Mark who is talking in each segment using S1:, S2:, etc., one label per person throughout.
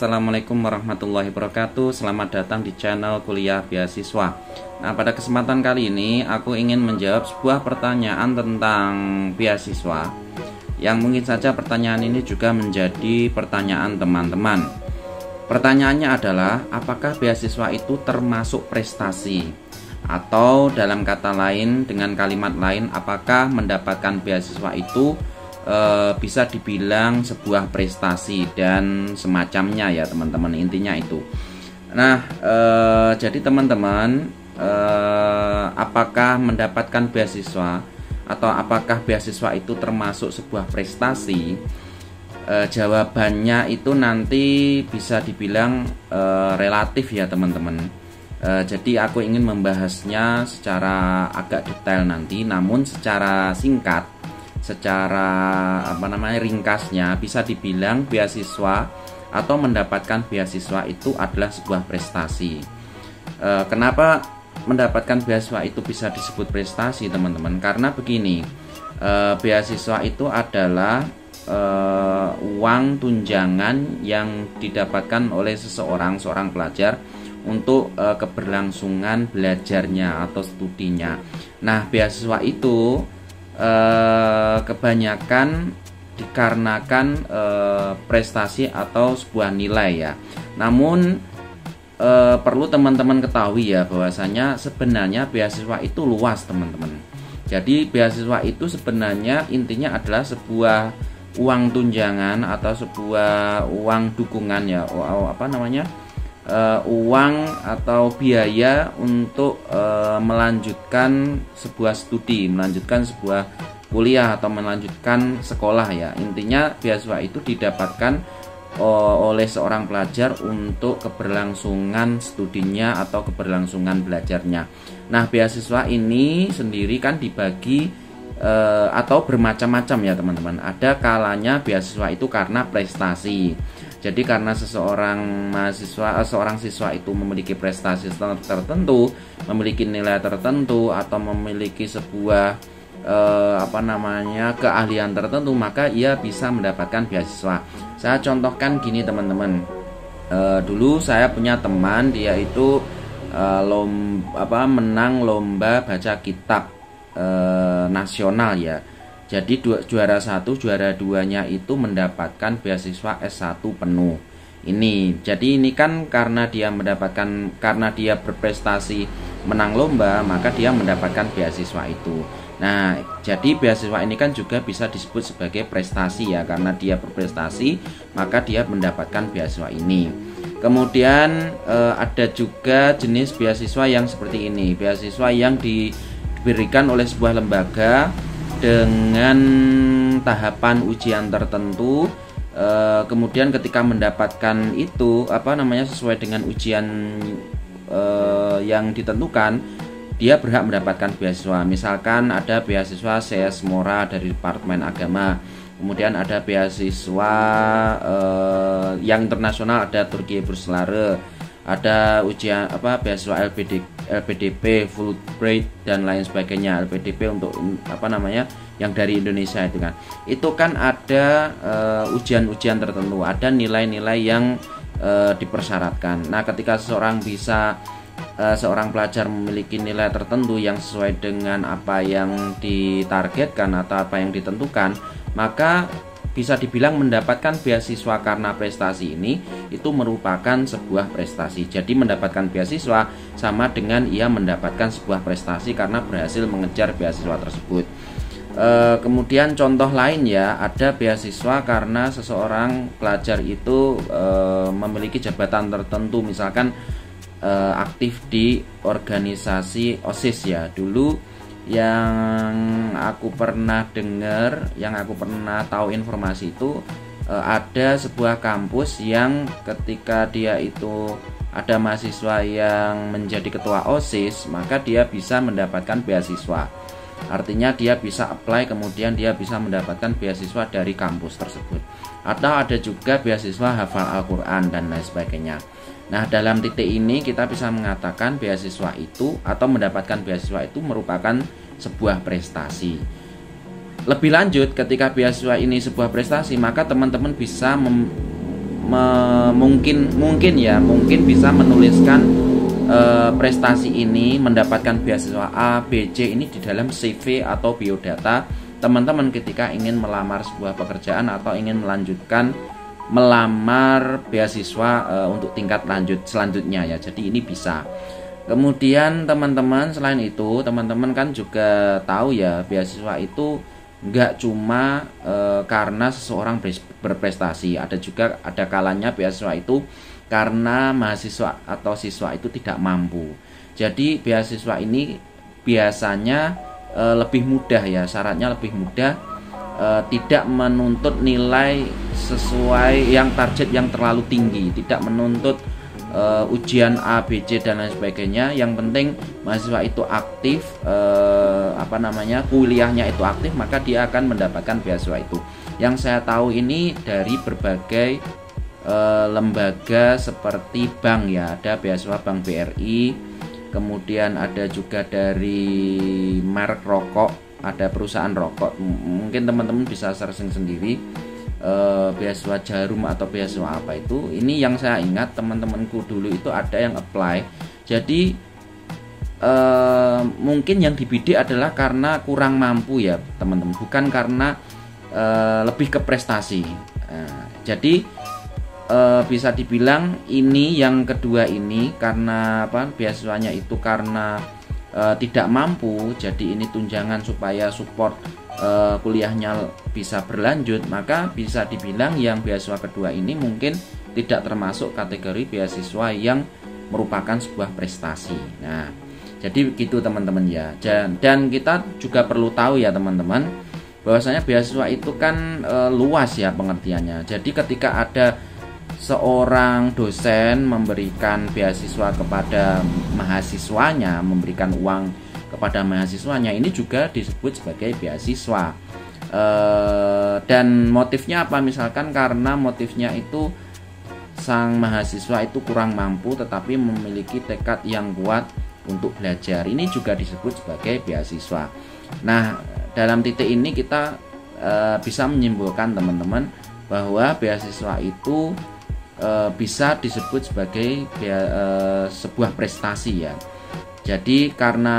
S1: Assalamualaikum warahmatullahi wabarakatuh. Selamat datang di channel Kuliah Beasiswa. Nah, pada kesempatan kali ini aku ingin menjawab sebuah pertanyaan tentang beasiswa, yang mungkin saja pertanyaan ini juga menjadi pertanyaan teman-teman. Pertanyaannya adalah, apakah beasiswa itu termasuk prestasi? Atau dalam kata lain, dengan kalimat lain, apakah mendapatkan beasiswa itu bisa dibilang sebuah prestasi dan semacamnya ya teman-teman, intinya itu. Nah, jadi teman-teman, apakah mendapatkan beasiswa atau apakah beasiswa itu termasuk sebuah prestasi? Jawabannya itu nanti bisa dibilang relatif ya teman-teman. Jadi aku ingin membahasnya secara agak detail nanti, namun secara singkat, secara ringkasnya bisa dibilang beasiswa atau mendapatkan beasiswa itu adalah sebuah prestasi. Kenapa mendapatkan beasiswa itu bisa disebut prestasi teman-teman? Karena begini, beasiswa itu adalah uang tunjangan yang didapatkan oleh seorang pelajar untuk keberlangsungan belajarnya atau studinya. Nah, beasiswa itu kebanyakan dikarenakan prestasi atau sebuah nilai ya. Namun perlu teman-teman ketahui ya, bahwasanya sebenarnya beasiswa itu luas teman-teman. Jadi beasiswa itu sebenarnya intinya adalah sebuah uang tunjangan atau sebuah uang dukungan ya, uang atau biaya untuk melanjutkan sebuah studi, melanjutkan sebuah kuliah atau melanjutkan sekolah ya. Intinya beasiswa itu didapatkan oleh seorang pelajar untuk keberlangsungan studinya atau keberlangsungan belajarnya. Nah, beasiswa ini sendiri kan dibagi atau bermacam-macam ya teman-teman. Ada kalanya beasiswa itu karena prestasi. Jadi karena seorang siswa itu memiliki prestasi tertentu, memiliki nilai tertentu atau memiliki sebuah keahlian tertentu, maka ia bisa mendapatkan beasiswa. Saya contohkan gini teman-teman. Dulu saya punya teman, dia itu menang lomba baca kitab nasional ya. Jadi juara 1, juara 2-nya itu mendapatkan beasiswa S1 penuh. Jadi ini kan karena dia berprestasi menang lomba, maka dia mendapatkan beasiswa itu. Nah, jadi beasiswa ini kan juga bisa disebut sebagai prestasi ya, karena dia berprestasi, maka dia mendapatkan beasiswa ini. Kemudian ada juga jenis beasiswa yang seperti ini, beasiswa yang diberikan oleh sebuah lembaga dengan tahapan ujian tertentu. Kemudian ketika mendapatkan itu sesuai dengan ujian yang ditentukan, dia berhak mendapatkan beasiswa. Misalkan ada beasiswa CS Mora dari Departemen Agama, kemudian ada beasiswa yang internasional, ada Turki Burslare, ada ujian beasiswa LPDP, Fulbright dan lain sebagainya. LPDP untuk yang dari Indonesia itu kan. Itu kan ada ujian-ujian tertentu, ada nilai-nilai yang dipersyaratkan. Nah, ketika seorang pelajar memiliki nilai tertentu yang sesuai dengan apa yang ditargetkan atau apa yang ditentukan, maka bisa dibilang mendapatkan beasiswa karena prestasi ini itu merupakan sebuah prestasi. Jadi mendapatkan beasiswa sama dengan ia mendapatkan sebuah prestasi karena berhasil mengejar beasiswa tersebut. Kemudian contoh lain ya, ada beasiswa karena seseorang pelajar itu memiliki jabatan tertentu, misalkan aktif di organisasi OSIS ya. Dulu yang aku pernah dengar, yang aku pernah tahu informasi itu, ada sebuah kampus yang ketika dia itu ada mahasiswa yang menjadi ketua OSIS, maka dia bisa mendapatkan beasiswa. Artinya dia bisa apply, kemudian dia bisa mendapatkan beasiswa dari kampus tersebut. Atau ada juga beasiswa hafal Al-Quran dan lain sebagainya. Nah, dalam titik ini kita bisa mengatakan beasiswa itu atau mendapatkan beasiswa itu merupakan sebuah prestasi. Lebih lanjut, ketika beasiswa ini sebuah prestasi, maka teman-teman bisa mungkin bisa menuliskan prestasi ini, mendapatkan beasiswa A, B, C ini di dalam CV atau biodata teman-teman ketika ingin melamar sebuah pekerjaan atau ingin melamar beasiswa untuk tingkat selanjutnya ya. Jadi ini bisa. Kemudian teman-teman, selain itu teman-teman kan juga tahu ya, beasiswa itu nggak cuma karena seseorang berprestasi, ada kalanya beasiswa itu karena mahasiswa atau siswa itu tidak mampu. Jadi beasiswa ini biasanya lebih mudah ya, syaratnya lebih mudah, tidak menuntut nilai sesuai yang target yang terlalu tinggi, tidak menuntut ujian A, B, C dan lain sebagainya. Yang penting mahasiswa itu aktif, kuliahnya itu aktif, maka dia akan mendapatkan beasiswa itu. Yang saya tahu ini dari berbagai lembaga seperti bank ya, ada beasiswa Bank BRI, kemudian ada juga dari merek rokok, ada perusahaan rokok, mungkin teman-teman bisa searching sendiri, beasiswa Jarum atau beasiswa apa itu. Ini yang saya ingat teman-temanku dulu itu ada yang apply. Jadi mungkin yang dibidik adalah karena kurang mampu ya teman-teman, bukan karena lebih ke prestasi. Jadi bisa dibilang ini yang kedua ini karena beasiswanya itu karena tidak mampu, jadi ini tunjangan supaya support kuliahnya bisa berlanjut, maka bisa dibilang yang beasiswa kedua ini mungkin tidak termasuk kategori beasiswa yang merupakan sebuah prestasi. Nah, jadi begitu teman-teman ya. Dan kita juga perlu tahu ya teman-teman, bahwasanya beasiswa itu kan luas ya pengertiannya. Jadi ketika ada seorang dosen memberikan beasiswa kepada mahasiswanya, memberikan uang kepada mahasiswanya, ini juga disebut sebagai beasiswa. Dan motifnya apa? Misalkan karena motifnya itu sang mahasiswa itu kurang mampu tetapi memiliki tekad yang kuat untuk belajar, ini juga disebut sebagai beasiswa. Nah, dalam titik ini kita bisa menyimpulkan teman-teman bahwa beasiswa itu bisa disebut sebagai sebuah prestasi ya. Jadi karena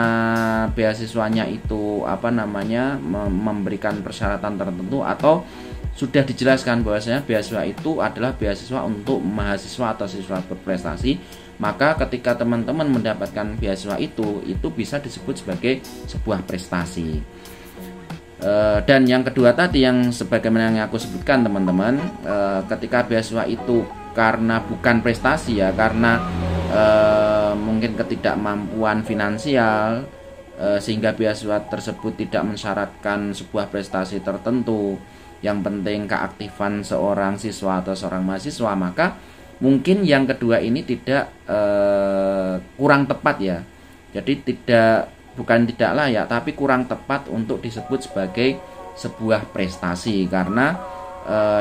S1: beasiswanya itu memberikan persyaratan tertentu atau sudah dijelaskan bahwasanya beasiswa itu adalah beasiswa untuk mahasiswa atau siswa berprestasi, maka ketika teman-teman mendapatkan beasiswa itu bisa disebut sebagai sebuah prestasi. Dan yang kedua tadi yang sebagaimana yang aku sebutkan teman-teman, ketika beasiswa itu karena bukan prestasi ya, karena mungkin ketidakmampuan finansial, sehingga beasiswa tersebut tidak mensyaratkan sebuah prestasi tertentu, yang penting keaktifan seorang siswa atau seorang mahasiswa, maka mungkin yang kedua ini tidak kurang tepat ya. Jadi bukan tidak layak, tapi kurang tepat untuk disebut sebagai sebuah prestasi, karena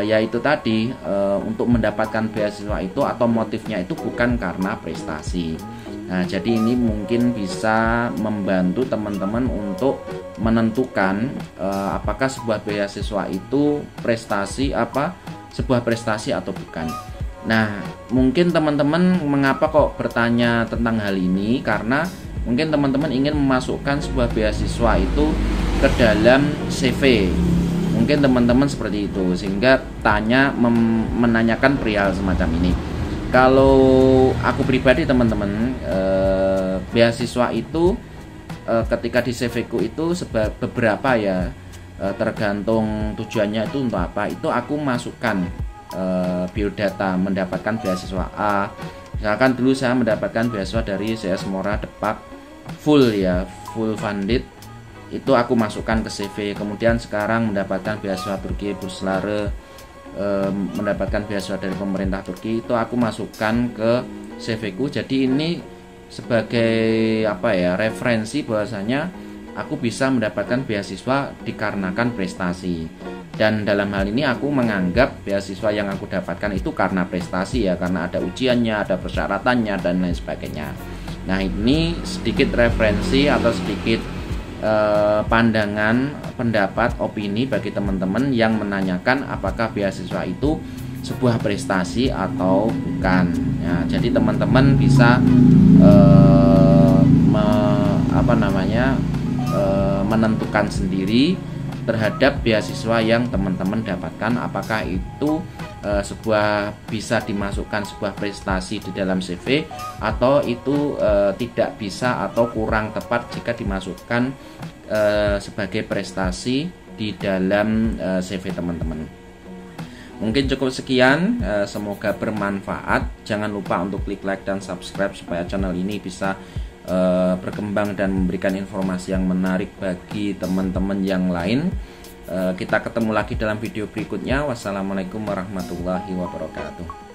S1: yaitu tadi untuk mendapatkan beasiswa itu atau motifnya itu bukan karena prestasi. Nah, jadi ini mungkin bisa membantu teman-teman untuk menentukan apakah sebuah beasiswa itu sebuah prestasi atau bukan. Nah, mungkin teman-teman mengapa kok bertanya tentang hal ini, karena mungkin teman-teman ingin memasukkan sebuah beasiswa itu ke dalam CV. Mungkin teman-teman seperti itu, sehingga menanyakan perihal semacam ini. Kalau aku pribadi teman-teman, beasiswa itu ketika di CV ku itu beberapa ya, tergantung tujuannya itu untuk apa, itu aku masukkan biodata mendapatkan beasiswa A. Misalkan dulu saya mendapatkan beasiswa dari CS Mora Depak full funded, itu aku masukkan ke CV. Kemudian sekarang mendapatkan beasiswa Turki Burslare, mendapatkan beasiswa dari pemerintah Turki, itu aku masukkan ke CV ku. Jadi ini sebagai referensi bahwasanya aku bisa mendapatkan beasiswa dikarenakan prestasi. Dan dalam hal ini aku menganggap beasiswa yang aku dapatkan itu karena prestasi ya, karena ada ujiannya, ada persyaratannya dan lain sebagainya. Nah, ini sedikit referensi atau sedikit pandangan, pendapat, opini bagi teman-teman yang menanyakan apakah beasiswa itu sebuah prestasi atau bukan. Ya, jadi teman-teman bisa menentukan sendiri terhadap beasiswa yang teman-teman dapatkan, apakah itu bisa dimasukkan sebuah prestasi di dalam CV atau itu tidak bisa atau kurang tepat jika dimasukkan sebagai prestasi di dalam CV teman-teman. Mungkin cukup sekian, semoga bermanfaat. Jangan lupa untuk klik like dan subscribe supaya channel ini bisa berkembang dan memberikan informasi yang menarik bagi teman-teman yang lain. Kita ketemu lagi dalam video berikutnya. Wassalamualaikum warahmatullahi wabarakatuh.